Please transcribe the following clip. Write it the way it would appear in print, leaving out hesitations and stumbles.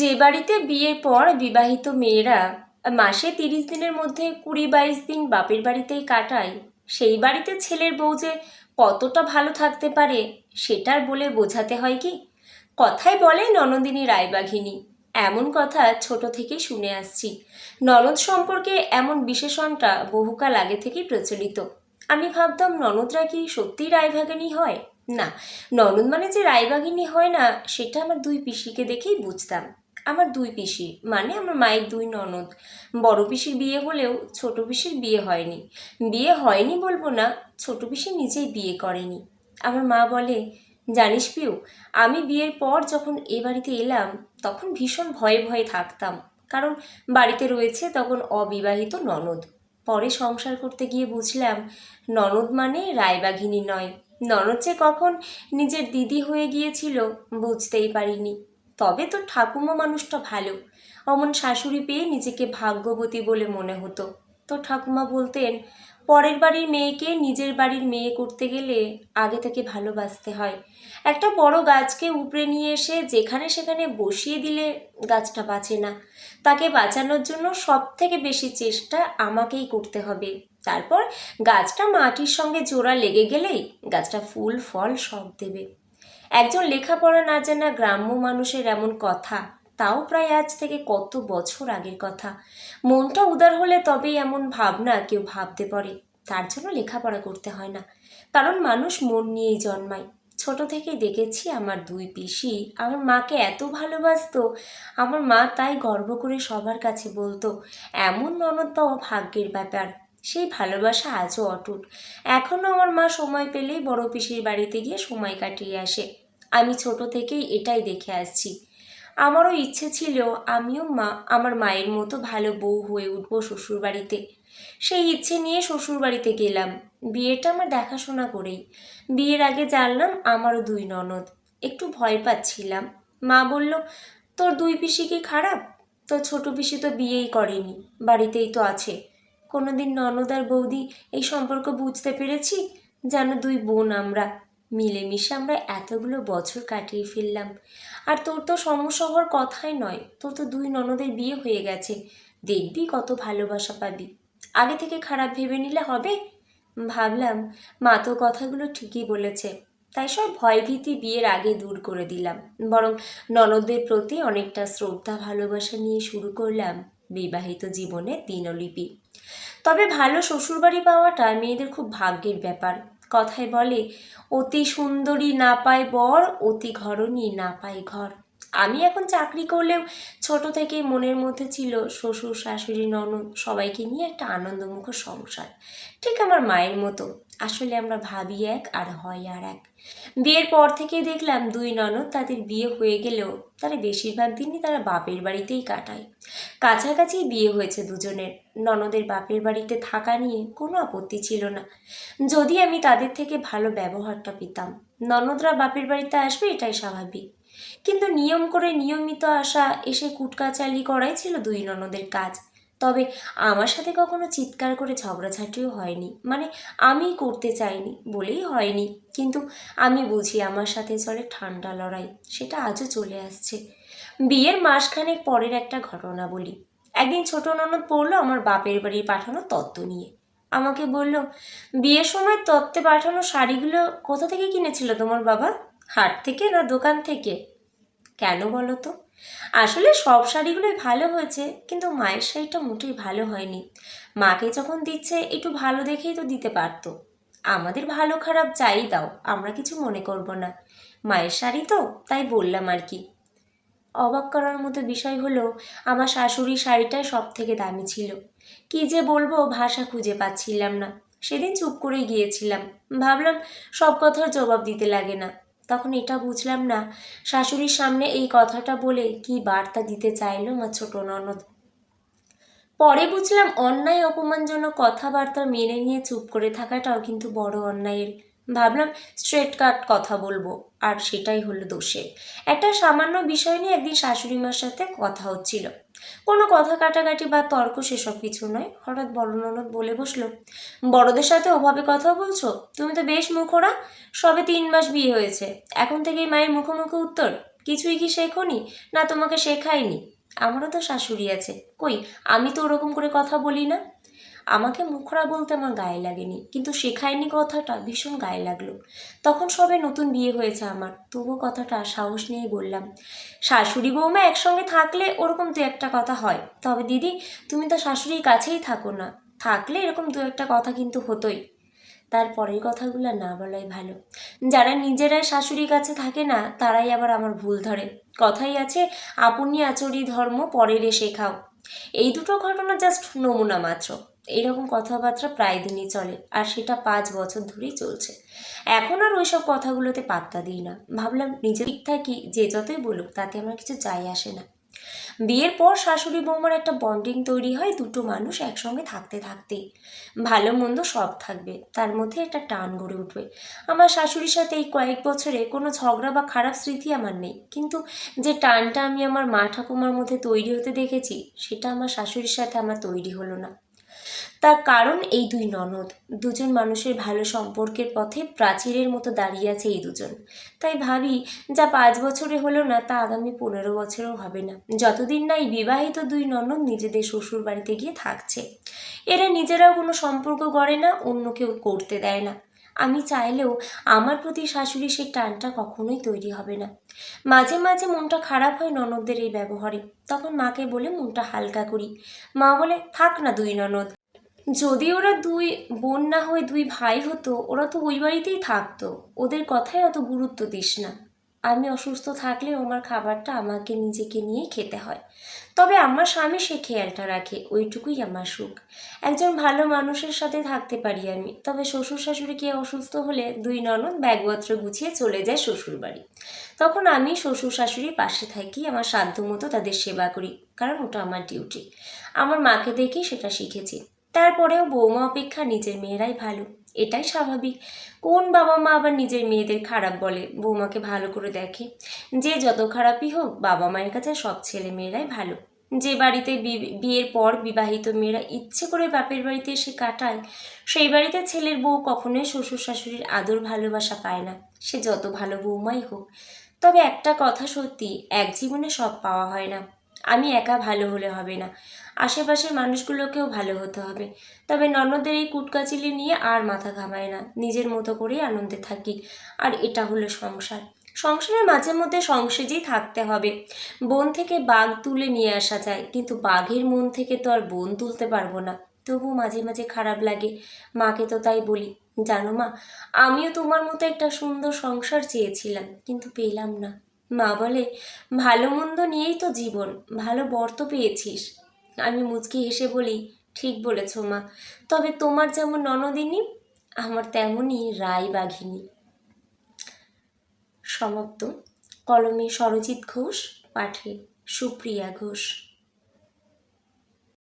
যে বাড়িতে বিয়ের পর বিবাহিত মেয়েরা মাসে 30 দিনের মধ্যে 20-22 দিন বাপের বাড়িতেই কাটায়, সেই বাড়িতে ছেলের বউ যে কতটা ভালো থাকতে পারে সেটার বলে বোঝাতে হয় কি? কথায় বলে ননদিনী রায়বাঘিনী, এমন কথা ছোট থেকেই শুনে আসছি। ননদ সম্পর্কে এমন বিশেষণটা বহুকাল আগে থেকেই প্রচলিত। আমি ভাবতাম ননদরা কি সত্যিই রায়বাঘিনী হয়? না, ননদ মানে যে রায়বাঘিনী হয় না সেটা আমার দুই পিসিকে দেখেই বুঝতাম। আমার দুই পিসি মানে আমার মায়ের দুই ননদ। বড় পিসির বিয়ে হলেও ছোট পিসির বিয়ে হয়নি। বিয়ে হয়নি বলবো না, ছোট পিসি নিজেই বিয়ে করেনি। আমার মা বলে, জানিস পিউ, আমি বিয়ের পর যখন এ বাড়িতে এলাম তখন ভীষণ ভয়ে ভয়ে থাকতাম, কারণ বাড়িতে রয়েছে তখন অবিবাহিত ননদ। পরে সংসার করতে গিয়ে বুঝলাম ননদ মানে রায়বাঘিনী নয়। ননদ যে কখন নিজের দিদি হয়ে গিয়েছিল বুঝতেই পারিনি। তবে তো ঠাকুমা মানুষটা ভালো, অমন শাশুড়ি পেয়ে নিজেকে ভাগ্যবতী বলে মনে হতো। তো ঠাকুমা বলতেন, পরের বাড়ির মেয়েকে নিজের বাড়ির মেয়ে করতে গেলে আগে থেকে ভালোবাসতে হয়। একটা বড় গাছকে উপড়ে নিয়ে এসে যেখানে সেখানে বসিয়ে দিলে গাছটা বাঁচে না। তাকে বাঁচানোর জন্য সব থেকে বেশি চেষ্টা আমাকেই করতে হবে। তারপর গাছটা মাটির সঙ্গে জোড়া লেগে গেলেই গাছটা ফুল ফল সব দেবে। একজন লেখাপড়া না জানা গ্রাম্য মানুষের এমন কথা, তাও প্রায় আজ থেকে কত বছর আগের কথা। মনটা উদার হলে তবেই এমন ভাবনা কেউ ভাবতে পারে। তার জন্য লেখাপড়া করতে হয় না, কারণ মানুষ মন নিয়েই জন্মায়। ছোট থেকেই দেখেছি আমার দুই পিসি আমার মাকে এত ভালোবাসতো। আমার মা তাই গর্ব করে সবার কাছে বলতো, এমন ননদ পাওয়া ভাগ্যের ব্যাপার। সেই ভালোবাসা আজও অটুট। এখনও আমার মা সময় পেলেই বড় পিসির বাড়িতে গিয়ে সময় কাটিয়ে আসে। আমি ছোট থেকেই এটাই দেখে আসছি। আমারও ইচ্ছে ছিল আমিও আমার মায়ের মতো ভালো বউ হয়ে উঠবো শ্বশুরবাড়িতে। সেই ইচ্ছে নিয়ে শ্বশুরবাড়িতে গেলাম, বিয়েটা আমার দেখাশোনা করেই। বিয়ের আগে জানলাম আমারও দুই ননদ। একটু ভয় পাচ্ছিলাম। মা বলল, তোর দুই পিসি কি খারাপ? তোর ছোট পিসি তো বিয়েই করেনি, বাড়িতেই তো আছে। কোনোদিন ননদ আর বৌদি এই সম্পর্ক বুঝতে পেরেছি? যেন দুই বোন আমরা, মিলেমিশে আমরা এতগুলো বছর কাটিয়ে ফেললাম। আর তোর তো সমস্যা হওয়ার কথাই নয়, তোর তো দুই ননদের বিয়ে হয়ে গেছে, দেখবি কত ভালোবাসা পাবি। আগে থেকে খারাপ ভেবে নিলে হবে? ভাবলাম মা তো কথাগুলো ঠিকই বলেছে, তাই সব ভয়ভীতি বিয়ের আগে দূর করে দিলাম। বরং ননদদের প্রতি অনেকটা শ্রদ্ধা ভালোবাসা নিয়ে শুরু করলাম বিবাহিত জীবনের দিনলিপি। তবে ভালো শ্বশুরবাড়ি পাওয়াটা মেয়েদের খুব ভাগ্যের ব্যাপার। কথায় বলে, অতি সুন্দরী না পায় বর, অতি ঘরণী না পায় ঘর। আমি এখন চাকরি করলেও ছোট থেকেই মনের মধ্যে ছিল শ্বশুর শাশুড়ি ননদ সবাইকে নিয়ে একটা আনন্দমুখর সংসার, ঠিক আমার মায়ের মতো। আসলে আমরা ভাবি এক আর হয় আর এক। বিয়ের পর থেকে দেখলাম দুই ননদ তাদের বিয়ে হয়ে গেলেও তারা বেশিরভাগ দিনই তারা বাপের বাড়িতেই কাটায়। কাছাকাছি বিয়ে হয়েছে দুজনের। ননদের বাপের বাড়িতে থাকা নিয়ে কোনো আপত্তি ছিল না, যদি আমি তাদের থেকে ভালো ব্যবহারটা পেতাম। ননদরা বাপের বাড়িতে আসবে এটাই স্বাভাবিক, কিন্তু নিয়ম করে নিয়মিত আসা এসে কুটকাচালি করাই ছিল দুই ননদের কাজ। তবে আমার সাথে কখনো চিৎকার করে ঝগড়াঝাটিও হয়নি, মানে আমি করতে চাইনি বলেই হয়নি। কিন্তু আমি বুঝি আমার সাথে চলে ঠান্ডা লড়াই, সেটা আজও চলে আসছে। বিয়ের মাসখানেক পরের একটা ঘটনা বলি। একদিন ছোট ননদ পড়লো আমার বাপের বাড়ি পাঠানো তত্ত্ব নিয়ে। আমাকে বলল, বিয়ের সময় তত্ত্বে পাঠানো শাড়িগুলো কোথা থেকে কিনেছিল তোমার বাবা? হাট থেকে না দোকান থেকে? কেন বলো তো? আসলে সব শাড়িগুলোই ভালো হয়েছে, কিন্তু মায়ের শাড়িটা মোটেই ভালো হয়নি। মাকে যখন দিচ্ছে একটু ভালো দেখেই তো দিতে পারতো। আমাদের ভালো খারাপ যাই দাও, আমরা কিছু মনে করব না, মায়ের শাড়ি তো, তাই বললাম আর কি। অবাক করার মতো বিষয় হলো আমার শাশুড়ির শাড়িটাই সব থেকে দামি ছিল। কি যে বলবো ভাষা খুঁজে পাচ্ছিলাম না। সেদিন চুপ করে গিয়েছিলাম, ভাবলাম সব কথার জবাব দিতে লাগে না। তখন এটা বুঝলাম না শাশুড়ির সামনে এই কথাটা বলে কি বার্তা দিতে চাইলো আমার ছোট ননদ। পরে বুঝলাম অন্যায় অপমানজনক কথাবার্তা মেনে নিয়ে চুপ করে থাকাটাও কিন্তু বড় অন্যায়ের। ভাবলাম স্ট্রেট কাট কথা বলবো, আর সেটাই হলো দোষের। একটা সামান্য বিষয় নিয়ে একদিন শাশুড়ি মার সাথে কথা হচ্ছিল, কোনো কথা কাটাকাটি বা তর্ক, সেসব কিছু নয়। হঠাৎ বড় ননদ বলে বসলো, বড়দের সাথে ওভাবে কথা বলছো? তুমি তো বেশ মুখোরা, সবে 3 মাস বিয়ে হয়েছে, এখন থেকেই মায়ের মুখোমুখি উত্তর। কিছুই কি শেখোনি? না তোমাকে শেখায়নি? আমারও তো শাশুড়ি আছে, কই আমি তো ওরকম করে কথা বলি না। আমাকে মুখরা বলতে আমার গায়ে লাগেনি, কিন্তু শেখায়নি কথাটা ভীষণ গায়ে লাগলো। তখন সবে নতুন বিয়ে হয়েছে আমার, তবুও কথাটা সাহস নিয়ে বললাম। শাশুড়ি বৌমা একসঙ্গে থাকলে ওরকম দু একটা কথা হয়, তবে দিদি তুমি তো শাশুড়ির কাছেই থাকো না, থাকলে এরকম দু একটা কথা কিন্তু হতোই। তার পরের কথাগুলো না বলাই ভালো। যারা নিজেরাই শাশুড়ির কাছে থাকে না, তারাই আবার আমার ভুল ধরে। কথাই আছে, আপনি আচরি ধর্ম পরেরে শেখাও। এই দুটো ঘটনা জাস্ট নমুনা মাত্র। এইরকম কথাবার্তা প্রায় দিনই চলে, আর সেটা 5 বছর ধরেই চলছে। এখন আর ওইসব কথাগুলোতে পাত্তা দিই না, ভাবলাম নিজে ঠিক থাকি, যে যতই বলুক তাতে আমার কিছু যায় আসে না। বিয়ের পর শাশুড়ি বৌমার একটা বন্ডিং তৈরি হয়, দুটো মানুষ একসঙ্গে থাকতে থাকতে। ভালো মন্দ সব থাকবে, তার মধ্যে একটা টান গড়ে উঠবে। আমার শাশুড়ির সাথে এই কয়েক বছরে কোনো ঝগড়া বা খারাপ স্মৃতি আমার নেই, কিন্তু যে টানটা আমি আমার মা ঠাকুমার মধ্যে তৈরি হতে দেখেছি, সেটা আমার শাশুড়ির সাথে আমার তৈরি হলো না। তার কারণ এই দুই ননদ, দুজন মানুষের ভালো সম্পর্কের পথে প্রাচীরের মতো দাঁড়িয়ে আছে এই দুজন। তাই ভাবি, যা 5 বছরে হলো না, তা আগামী 15 বছরেও হবে না, যতদিন না এই বিবাহিত দুই ননদ নিজেদের শ্বশুর বাড়িতে গিয়ে থাকছে। এরা নিজেরাও কোনো সম্পর্ক গড়ে না, অন্য কেউ করতে দেয় না। আমি চাইলেও আমার প্রতি শাশুড়ি সেই টানটা কখনোই তৈরি হবে না। মাঝে মাঝে মনটা খারাপ হয় ননদদের এই ব্যবহারে, তখন মাকে বলে মনটা হালকা করি। মা বলে, থাক না দুই ননদ, যদি ওরা দুই বোন না হয়ে দুই ভাই হতো, ওরা তো ওই বাড়িতেই থাকতো, ওদের কথায় অত গুরুত্ব দিস না। আমি অসুস্থ থাকলেও আমার খাবারটা আমাকে নিজেকে নিয়েই খেতে হয়, তবে আমার স্বামী সে খেয়ালটা রাখে, ওইটুকুই আমার সুখ। একজন ভালো মানুষের সাথে থাকতে পারি আমি, তবে শ্বশুর শাশুড়িকে অসুস্থ হলে দুই ননদ ব্যাগপত্র গুছিয়ে চলে যায় শ্বশুর বাড়ি। তখন আমি শ্বশুর শাশুড়ির পাশে থাকি, আমার সাধ্যমতো তাদের সেবা করি, কারণ ওটা আমার ডিউটি। আমার মাকে দেখেই সেটা শিখেছি। তারপরেও বৌমা অপেক্ষা নিজের মেয়েরাই ভালো, এটাই স্বাভাবিক। কোন বাবা মা আবার নিজের মেয়েদের খারাপ বলে, বৌমাকে ভালো করে দেখে। যে যত খারাপই হোক, বাবা মায়ের কাছে সব ছেলে মেয়েরাই ভালো। যে বাড়িতে বিয়ের পর বিবাহিত মেয়েরা ইচ্ছে করে বাপের বাড়িতে এসে কাটায়, সেই বাড়িতে ছেলের বউ কখনোই শ্বশুর শাশুড়ির আদর ভালোবাসা পায় না, সে যত ভালো বৌমাই হোক। তবে একটা কথা সত্যি, এক জীবনে সব পাওয়া হয় না। আমি একা ভালো হলে হবে না, আশেপাশের মানুষগুলোকেও ভালো হতে হবে। তবে ননদের এই কুটকাচিলি নিয়ে আর মাথা ঘামায় না, নিজের মতো করেই আনন্দে থাকি। আর এটা হলো সংসার। সংসারের মাঝে মধ্যে সংসেজেই থাকতে হবে। বন থেকে বাঘ তুলে নিয়ে আসা যায়, কিন্তু বাঘের মন থেকে তো আর বন তুলতে পারবো না। তবু মাঝে মাঝে খারাপ লাগে। মাকে তো তাই বলি, জানো মা, আমিও তোমার মতো একটা সুন্দর সংসার চেয়েছিলাম, কিন্তু পেলাম না। মা বলে, ভালো মন্দ নিয়েই তো জীবন, ভালো বর তো পেয়েছিস। আমি মুচকি হেসে বলি, ঠিক বলেছ মা, তবে তোমার যেমন ননদিনী, আমার তেমনই রায়বাঘিনী। সমাপ্ত। কলমে সরজিৎ ঘোষ, পাঠে সুপ্রিয়া ঘোষ।